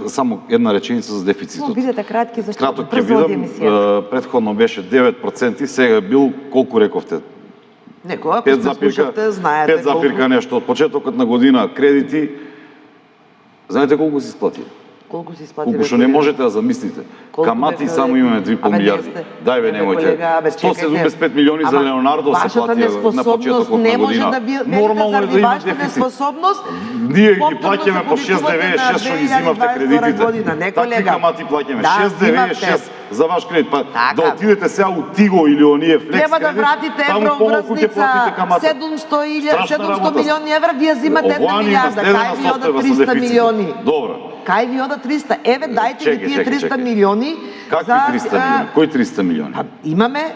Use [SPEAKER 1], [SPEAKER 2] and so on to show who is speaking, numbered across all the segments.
[SPEAKER 1] Само една реченица за дефицитот.
[SPEAKER 2] Бидете кратки, зашто
[SPEAKER 1] Краток ќе
[SPEAKER 2] брзо оди
[SPEAKER 1] бидам,
[SPEAKER 2] емисијата.
[SPEAKER 1] претходно беше 9%, сега бил, колку рековте?
[SPEAKER 3] Некоја, ако сме слушавте, знаете
[SPEAKER 1] 5 запирка нешто, од почетокот на година кредити, знаете колку се исплати?
[SPEAKER 3] Колку се исплати?
[SPEAKER 1] Колку што не можете да замислите. Камати само имаме 2,5 милиарди. Дај бе, немојте. 175 милиони за Леонардо се плати на почетокот на година.
[SPEAKER 3] Нормално е да има дефицит.
[SPEAKER 1] Ние ги плаќаме по 6,96 што ги зимавте кредитите. Такви камати плаќаме. 6,96 за ваш кредит. Па да отидете сега у Тиго или оние флекс кредит,
[SPEAKER 3] треба да вратите евроврзница 700 милиони евра, вие зимате 1 милиарда. Кај ви ода 300 милиони?
[SPEAKER 1] Добро.
[SPEAKER 3] Кај ви ода 300? Еве, дајте ги тие 300 милиони.
[SPEAKER 1] Какви 300 милиони? Кои 300 милиони?
[SPEAKER 3] Имаме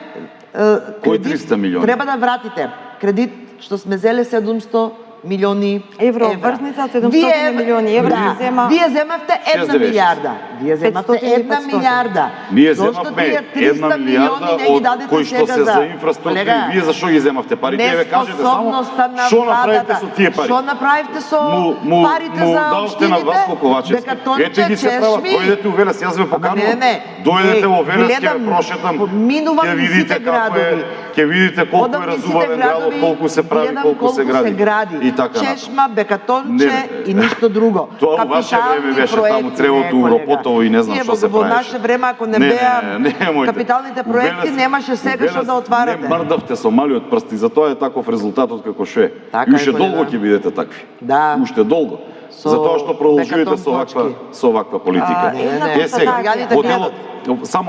[SPEAKER 1] кои 300 милиони?
[SPEAKER 3] Треба да вратите кредит што сме зеле 700 милиони евра.
[SPEAKER 2] Врзница 700 милиони евра ги зема.
[SPEAKER 3] Вие земавте 1 милиарда. Вие земавте 1 милиарда.
[SPEAKER 1] Ние земавме 1 милиарда од кои што се за инфраструктура. Вие зашо ги земавте парите? Еве кажете само што направите со тие пари?
[SPEAKER 3] Што направите со парите за
[SPEAKER 1] општините? На Васко Ковачевски. Ете ги се прават. Дојдете у Велес, јас ве поканувам. Дојдете во Велес, ќе ве прошетам. Ќе видите како е, ќе видите колку е разубавен градот, колку се прави, колку се гради.
[SPEAKER 3] Чешма, бекатонче и ништо друго.
[SPEAKER 1] Тоа во ваше време беше таму Тревото, Уропотово и не знам што се правеше.
[SPEAKER 3] Во наше време, ако не беа капиталните проекти, немаше сега што да отварате.
[SPEAKER 1] Не мрдавте со малиот прст и затоа е таков резултатот како што е. И уште долго ќе бидете такви.
[SPEAKER 3] Да.
[SPEAKER 1] Уште долго. Затоа што продолжувате со оваква политика.
[SPEAKER 3] Е сега,
[SPEAKER 1] само